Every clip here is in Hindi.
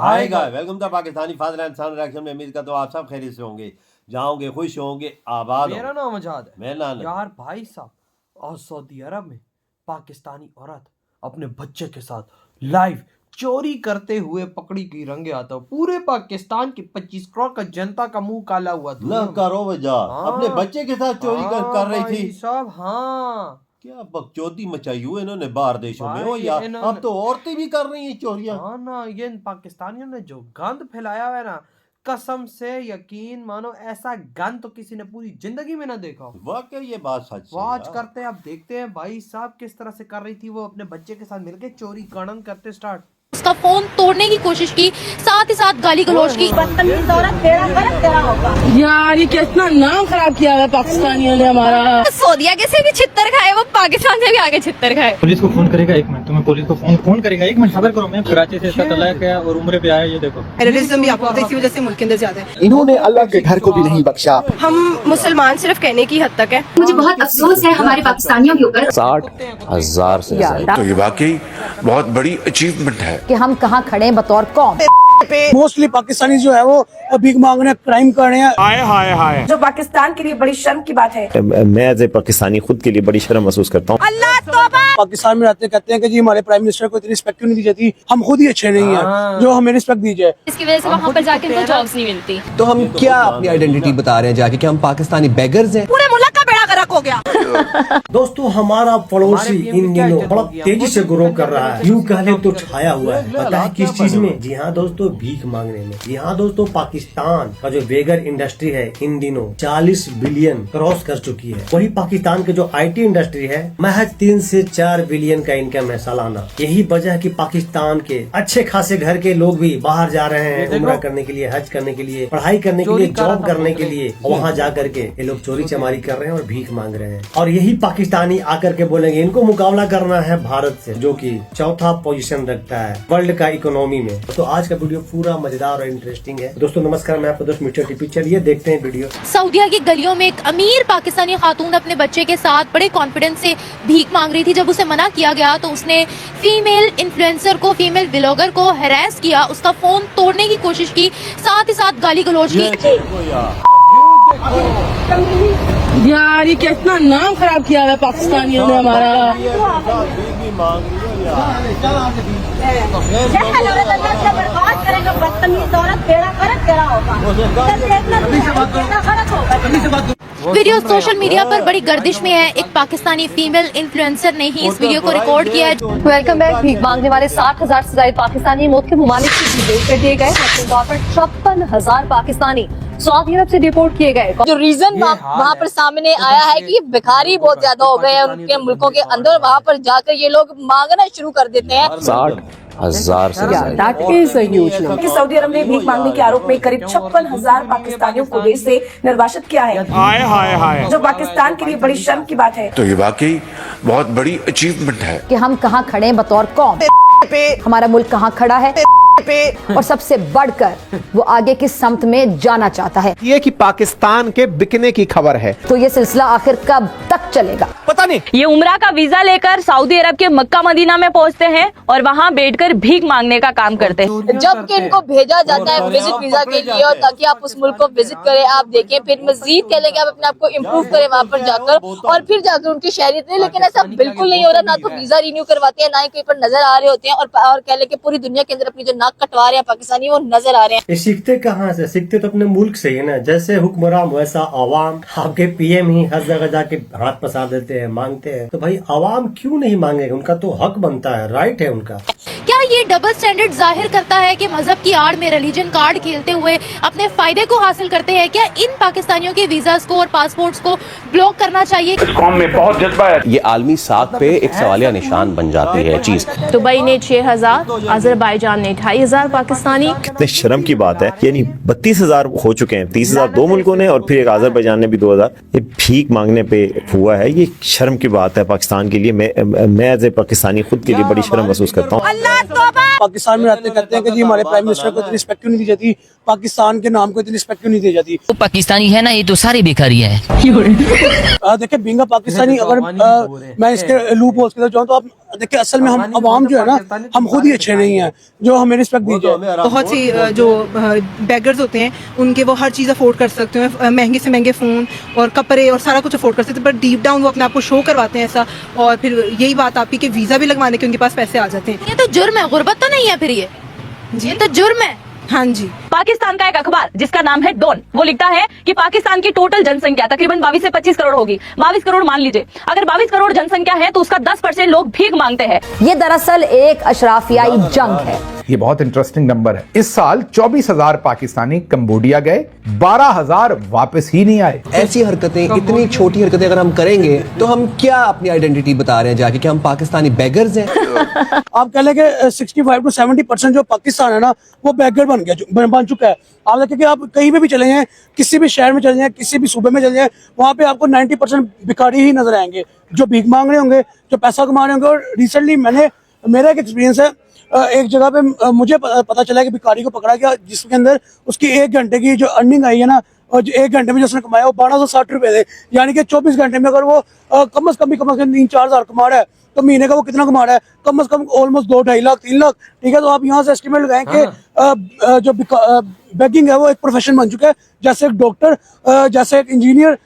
Hi guys, welcome to Pakistani father and son reaction में। उम्मीद करता हूँ आप सब खैरियत से होंगे, जाओगे खुश होंगे, आबाद। मेरा नाम आजाद है। मेरा नाम यार भाई साहब, और सऊदी अरब में पाकिस्तानी औरत अपने बच्चे के साथ लाइव चोरी करते हुए पकड़ी गई रंगे हाथों। पूरे पाकिस्तान की 25 करोड़ का जनता का मुंह काला हुआ था। न करो वजह अपने बच्चे के साथ चोरी कर रही थी साहब। हाँ, क्या बकचोदी मचाई हुई इन्होंने बाहर देशों में। ओ यार, अब तो औरतें भी कर रही हैं चोरियां। हाँ ना, ये पाकिस्तानियों ने जो गंद फैलाया हुआ है ना, कसम से यकीन मानो ऐसा गंद तो किसी ने पूरी जिंदगी में ना देखा हो। वाकई ये बात सच है। वाच करते हैं, अब देखते हैं भाई साहब किस तरह से कर रही थी वो अपने बच्चे के साथ मिलके चोरी गणन करते स्टार्ट। उसका फोन तोड़ने की कोशिश की, साथ ही साथ गाली गलौज की। बदतमीज औरत तेरा गलत तेरा होगा। यार ये कितना नाम खराब किया है पाकिस्तानियों ने हमारा। सऊदीया के से भी छित्तर खाए, वो पाकिस्तान से भी आगे छित्तर खाए। पुलिस को फोन करेगा, 1 मिनट तुम्हें पुलिस को फोन करेगा, 1 मिनट सबर करो। मैं कराची से इसका तलाक है और उम्र पे आया, ये देखो टेररिज्म भी आपको इसी वजह से मुल्क के अंदर ज्यादा है। इन्होंने अल्लाह के घर को भी नहीं बख्शा। हम मुसलमान सिर्फ कहने की हद तक है। मुझे बहुत अफसोस है हमारे पाकिस्तानियों के ऊपर 60,000 से ज्यादा। तो ये वाकई बहुत बड़ी अचीवमेंट है कि हम कहाँ खड़े हैं बतौर कौम। मोस्टली पाकिस्तानी जो है वो भीख मांग रहे, क्राइम कर रहे हैं। हाय जो पाकिस्तान के लिए बड़ी शर्म की बात है। मैं एज ए पाकिस्तानी खुद के लिए बड़ी शर्म महसूस करता हूँ। पाकिस्तान में रहते कहते हैं कि जी हमारे प्राइम मिनिस्टर को इतनी रिस्पेक्ट क्यों नहीं दी जाती, हम खुद ही अच्छे नहीं हैं, जो हमें रिस्पेक्ट दी जाए। इसकी वजह से वहाँ पर जाके उनको जॉब्स नहीं मिलती। तो हम क्या अपनी आइडेंटिटी बता रहे हैं जाके कि हम पाकिस्तानी बेगर्स हैं? पूरे मुल्क का बेड़ा गर्क हो गया। दोस्तों, हमारा पड़ोसी इन दिनों बड़ा तेजी से ग्रो कर रहा है, यूँ कहले तो छाया हुआ है। पता है किस चीज में? जी हाँ दोस्तों, भीख मांगने में। जी हाँ दोस्तों, पाकिस्तान का जो बेगर इंडस्ट्री है इन दिनों 40 बिलियन क्रॉस कर चुकी है। वही पाकिस्तान के जो IT इंडस्ट्री है महज 3 से 4 बिलियन का इनकम है सालाना। यही वजह है कि पाकिस्तान के अच्छे खासे घर के लोग भी बाहर जा रहे हैं उम्रा करने के लिए, हज करने के लिए, पढ़ाई करने के लिए, जॉब करने के लिए। वहाँ जा करके ये लोग चोरी चमारी कर रहे हैं और भीख मांग रहे हैं। और यही पाकिस्तानी आकर के बोलेंगे इनको मुकाबला करना है भारत से, जो कि चौथा पोजीशन रखता है वर्ल्ड का इकोनॉमी में। तो आज का वीडियो पूरा मजेदार और इंटरेस्टिंग है। दोस्तों नमस्कार, मैं आपका दोस्त मिस्टर टिपी। चलिए देखते हैं वीडियो। सऊदीया की गलियों में एक अमीर पाकिस्तानी खातून अपने बच्चे के साथ बड़े कॉन्फिडेंस से भीख मांग रही थी। जब उसे मना किया गया तो उसने फीमेल इन्फ्लुएंसर को, फीमेल ब्लॉगर को हैरेस किया, उसका फोन तोड़ने की कोशिश की, साथ ही साथ गाली गलौज की। यार ये कितना नाम खराब किया है पाकिस्तानियों ने हमारा। बदतमीज औरत तेरा गलत तेरा होगा। वीडियो सोशल मीडिया पर बड़ी गर्दिश में है। एक पाकिस्तानी फीमेल इन्फ्लुएंसर ने ही इस वीडियो को रिकॉर्ड किया है। Welcome back. भीख मांगने वाले 60,000 से ज्यादा पाकिस्तानी मौत के ममालिक से जेल कर दिए गए। 56,000 पाकिस्तानी सऊदी अरब से डिपोर्ट किए गए। जो रीजन वहाँ पर सामने आया है कि भिखारी बहुत ज्यादा हो गए हैं उनके मुल्कों के अंदर, वहाँ पर जाकर ये लोग मांगना शुरू कर देते हैं। 60,000 से ज्यादा। सऊदी अरब ने भीख मांगने के आरोप में करीब 56,000 पाकिस्तानियों को देश से निर्वासित किया है। हाय जो पाकिस्तान के लिए बड़ी शर्म की बात है। तो ये वाकई बहुत बड़ी अचीवमेंट है कि हम कहाँ खड़े हैं बतौर कौम, हमारा मुल्क कहाँ खड़ा है, और सबसे बढ़कर वो आगे की समत में जाना चाहता है। ये कि पाकिस्तान के बिकने की खबर है, तो ये सिलसिला आखिर कब तक चलेगा पता नहीं। ये उम्रा का वीजा लेकर सऊदी अरब के मक्का मदीना में पहुंचते हैं और वहां बैठकर भीख मांगने का काम करते हैं। जबकि इनको भेजा जाता है विजिट वीजा के लिए, और ताकि आप उस मुल्क को विजिट करें, आप देखें, फिर मजीद कह लेंगे आप अपने आप को इम्प्रूव करें वहाँ पर जाकर, और फिर जाकर उनकी शहरियत। लेकिन ऐसा बिल्कुल नहीं हो रहा। ना तो वीजा रिन्यू करवाते हैं, ना ही कहीं पर नजर आ रहे होते हैं, और कह लें पूरी दुनिया के अंदर अपनी जो नाक कटवा रहे हैं पाकिस्तानी वो नजर आ रहे हैं। ये सीखते कहाँ से? सीखते तो अपने मुल्क से ही ना। जैसे हुक्मरान वैसा आवाम। आपके PM ही हर जगह जाके हाथ पसार देते हैं, मांगते हैं। तो भाई आवाम क्यों नहीं मांगेगा? उनका तो हक बनता है, राइट है उनका। क्या ये डबल स्टैंडर्ड जाहिर करता है कि मजहब की आड़ में रिलीजन कार्ड खेलते हुए अपने फायदे को हासिल करते हैं? क्या इन पाकिस्तानियों के वीजास को और पासपोर्ट्स को ब्लॉक करना चाहिए? इस कौम में बहुत जज्बा है। ये आलमी साख पे एक सवालिया निशान बन जाती है चीज। दुबई ने 6,000, अजरबैजान ने 2,500 पाकिस्तानी। कितने शर्म की बात है, यानी 32,000 हो चुके हैं। 30,000 दो मुल्कों ने और फिर एक आज़रबैजान ने भी 2,000। ये भीख मांगने पे हुआ है, ये शर्म की बात है पाकिस्तान के लिए। मैं एज ए पाकिस्तानी खुद के लिए बड़ी शर्म महसूस करता हूँ। पाकिस्तान में रहते कहते हैं कि जी हमारे प्राइम मिनिस्टर को इतनी रिस्पेक्ट क्यों नहीं दी जाती, पाकिस्तान के नाम को इतनी रिस्पेक्ट क्यों नहीं दी जाती। वो पाकिस्तानी है ना, ये तो सारे भिखारी है। देखिए बीइंग अ पाकिस्तानी, अगर मैं इसके लूप होल्स की तरफ जाऊँ तो आप देखिए असल में हम अवाम जो है ना, हम खुद ही अच्छे नहीं हैं, जो हमें रिस्पेक्ट दीजिए। बहुत सी जो बेगर्स होते हैं उनके वो हर चीज़ अफोर्ड कर सकते हैं, महंगे से महंगे फ़ोन और कपड़े और सारा कुछ अफोर्ड कर सकते हैं, पर डीप डाउन वो अपने आप को शो करवाते हैं ऐसा। और फिर यही बात आपकी कि वीज़ा भी लगवाने के उनके पास पैसे आ जाते हैं। ये तो जुर्म है, गुर्बत तो नहीं है फिर ये जी तो जुर्म है। हाँ जी। पाकिस्तान का एक अखबार जिसका नाम है डॉन, वो लिखता है कि पाकिस्तान की टोटल जनसंख्या तकरीबन 22 से 25 करोड़ होगी। 22 करोड़ मान लीजिए, अगर 22 करोड़ जनसंख्या है तो उसका 10% लोग भीख मांगते हैं। ये दरअसल एक अशराफियाई जंग है। ये बहुत इंटरेस्टिंग नंबर है। इस साल 24,000 पाकिस्तानी कंबोडिया गए, 12,000 वापस ही नहीं आए। ऐसी हरकतें, इतनी छोटी हरकतें अगर हम करेंगे तो हम क्या अपनी आइडेंटिटी बता रहे हैं जाके कि हम पाकिस्तानी बेगर्स हैं? आप कह लें कि 65 to 70% जो पाकिस्तान है ना, वो बैगर बन चुका है। आप देखें कि आप कहीं पे भी चले जाएं, किसी भी शहर में चले जाएं, किसी भी सूबे में चले जाएं, वहाँ पे आपको 90% भिखारी ही नजर आएंगे, जो भीख मांग रहे होंगे, जो पैसा कमा रहे होंगे। और रिसेंटली मेरा एक एक्सपीरियंस है, एक जगह पे मुझे पता चला कि भिखारी को पकड़ा गया, जिसके अंदर उसकी 1 घंटे की जो अर्निंग आई है ना, और जो 1 घंटे में जो उसने कमाया वो 1260 रुपए थे। यानी कि 24 घंटे में अगर वो कम से कम 3-4 हज़ार कमा रहा है, तो महीने का वो कितना कमा रहा है? कम से कम ऑलमोस्ट 2-2.5 लाख 3 लाख। ठीक है, तो आप यहाँ से एस्टिमेट लगाएं कि जो बेगिंग है वो एक प्रोफेशन बन चुका है। जैसे एक डॉक्टर, जैसे एक इंजीनियर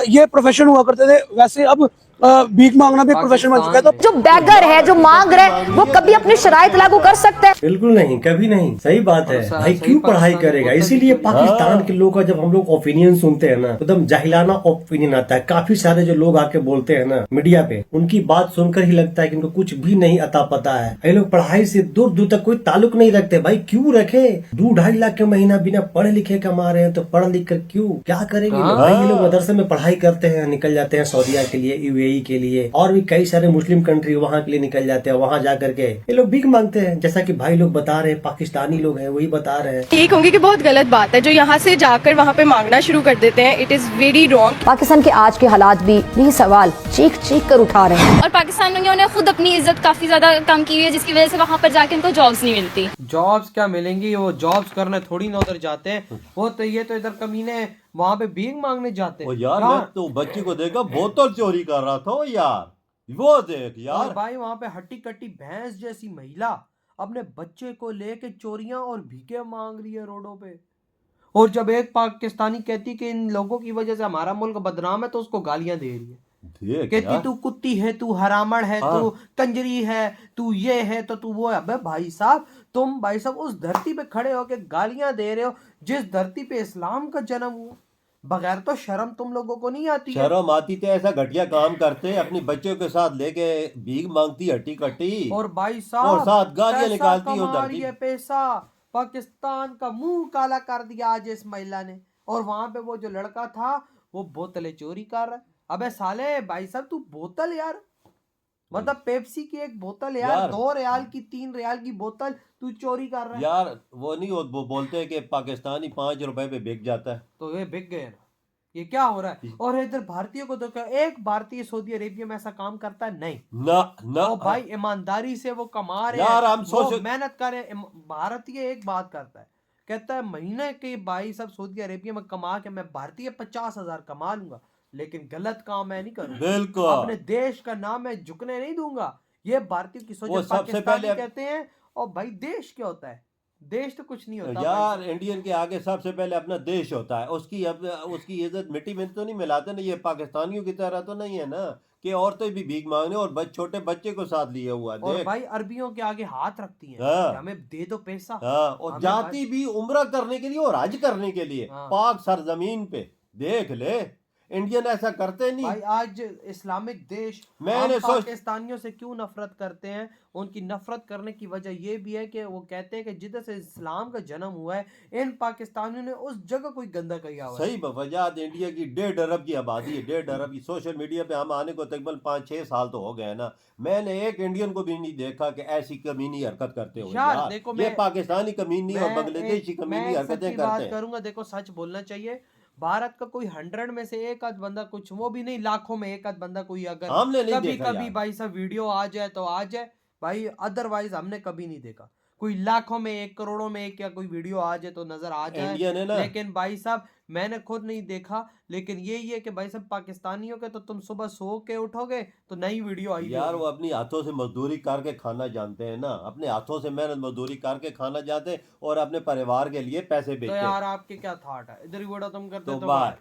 ये प्रोफेशन हुआ करते थे, वैसे अब भीख मांगना भी एक प्रोफेशन बन चुका है। तो जो बैगर है, जो मांग रहे हैं, वो कभी अपनी शराइत लागू कर सकते हैं? बिल्कुल नहीं, कभी नहीं। सही बात है भाई, क्यों पढ़ाई करेगा? इसीलिए पाकिस्तान के लोग का जब हम लोग ओपिनियन सुनते हैं ना, एकदम जाहिलाना ओपिनियन आता है। काफी सारे जो लोग आके बोलते हैं ना मीडिया पे, उनकी बात सुनकर ही लगता है कि उनको कुछ भी नहीं अता पता है। ये लोग पढ़ाई से दूर दूर तक कोई ताल्लुक नहीं रखते। भाई क्यों रखे? 2-2.5 लाख के महीना बिना पढ़े लिखे कमा रहे हैं, तो पढ़ लिख कर क्यों क्या करेंगे? भाई ये लोग मदरसे में पढ़ाई करते हैं, निकल जाते हैं सऊदीया के लिए, UAE के लिए, और भी कई सारे मुस्लिम कंट्री वहाँ के लिए निकल जाते हैं। वहाँ जाकर के ये लोग भीख मांगते हैं, जैसा कि भाई लोग बता रहे हैं, पाकिस्तानी लोग हैं वही बता रहे हैं। यही कहूँगी कि बहुत गलत बात है जो यहाँ से जाकर वहाँ पे मांगना शुरू कर देते हैं। It is very wrong. Pakistan के आज के हालात भी यही सवाल चीख चीख कर उठा रहे हैं। और पाकिस्तानियों ने खुद अपनी इज्जत काफी ज्यादा कम की हुई है, जिसकी वजह से वहाँ पर जाके उनको जॉब्स नहीं मिलती। जॉब्स क्या मिलेंगी? वो जॉब्स करने थोड़ी ना उधर जाते हैं, वो तो ये तो इधर कमीने वहाँ पे भीख मांगने जाते हैं। यार मैं तो बच्ची को देखा बोतल चोरी कर रहा था यार, वो देख यार। और भाई वहाँ पे हट्टी कट्टी भैंस जैसी महिला अपने बच्चे को लेके चोरियां और भीखे मांग रही है रोडों पे। और जब एक पाकिस्तानी कहती कि इन लोगों की वजह से हमारा मुल्क बदनाम है, तो उसको गालियां दे रही है, कहती तू कुत्ती है, तू हरामड़ है, तू कंजरी है, तू ये है, तो तू वो है। अबे भाई साहब, तुम भाई साहब उस धरती पे खड़े हो के गालियां दे रहे हो जिस धरती पे इस्लाम का जन्म हुआ। बगैर तो शर्म तुम लोगों को नहीं आती? शर्म आती तो ऐसा घटिया काम करते, अपनी बच्चों के साथ लेके भीख मांगती हट्टी कट्टी, और भाई साहब और साथ गालियां निकालती हो धरती। पैसा पाकिस्तान का मुंह काला कर दिया आज इस महिला ने। और वहां पे वो जो लड़का था वो बोतलें चोरी कर रहा है। अबे साले भाई साहब, तू बोतल यार, मतलब पेप्सी की एक बोतल यार 2 रियाल की 3 रियाल की बोतल तू चोरी कर रहा है यार। वो नहीं, वो बोलते हैं कि पाकिस्तानी 5 रुपए पे बिक जाता है, तो ये बिक गए ना। ये क्या हो रहा है? और इधर भारतीयों को तो क्या, एक भारतीय सऊदी अरेबिया में ऐसा काम करता है? नहीं ना वो भाई ईमानदारी से वो कमा रहे यार, हैं, हम सोच मेहनत कर रहे हैं। भारतीय एक बात करता है, कहता है महीने के भाई सब सऊदी अरेबिया में कमा के मैं भारतीय 50,000 कमा लूंगा, लेकिन गलत काम मैं नहीं करूंगा। बिल्कुल, अपने देश का नाम मैं झुकने नहीं दूंगा। ये भारतीयों की सोच। सबसे पहले कहते हैं, और भाई देश क्या होता है? देश तो कुछ नहीं होता यार। इंडियन के आगे सबसे पहले अपना देश होता है, उसकी इज्जत मिट्टी में तो नहीं मिलाते ना। ये पाकिस्तानियों की तरह तो नहीं है ना कि औरतें भी भीख मांगने और छोटे बच्चे को साथ लिए हुआ। और भाई अरबियों के आगे हाथ रखती हैं, हमें दे दो पैसा। और जाती भी उम्रा करने के लिए और हज करने के लिए पाक सरजमीन पे। देख ले, इंडियन ऐसा करते नहीं। भाई आज इस्लामिक देश, मैंने पाकिस्तानियों से क्यों नफरत करते हैं? उनकी नफरत करने की वजह ये भी है कि वो कहते हैं कि जिधर से इस्लाम का जन्म हुआ है, इन पाकिस्तानियों ने उस जगह कोई गंदा किया हुआ है। सही वजह, इंडिया की 1.5 अरब की आबादी है, 1.5 अरब की। सोशल मीडिया पे हम आने को तकरीबन 5-6 साल तो हो गए ना, मैंने एक इंडियन को भी नहीं देखा कि ऐसी कमीनी हरकत करते हो। यार देखो, ये पाकिस्तानी कमीनी और बांग्लादेशी कमीनी हरकतें करते हैं। करूंगा, देखो सच बोलना चाहिए। भारत का कोई 100 में से एक आध बंदा, कुछ वो भी नहीं, लाखों में एक आध बंदा कोई अगर हमने नहीं कभी देखा कभी भाई साहब वीडियो आ जाए तो आ जाए भाई, अदरवाइज हमने कभी नहीं देखा। कोई लाखों में एक, करोड़ों में एक, या कोई वीडियो आ जाए तो नजर आ जाए, इंडियन है ना। लेकिन भाई साहब मैंने खुद नहीं देखा, लेकिन यही है कि भाई साहब पाकिस्तानियों के तो तुम सुबह सो के उठोगे तो नई वीडियो आई यार वो अपनी हाथों से मजदूरी करके खाना जानते हैं ना, अपने हाथों से मेहनत मजदूरी करके खाना जानते हैं और अपने परिवार के लिए पैसे तो बेचते हैं। यार आपके क्या थॉट है, इधर ही वीडियो तुम करते तो तो बाय।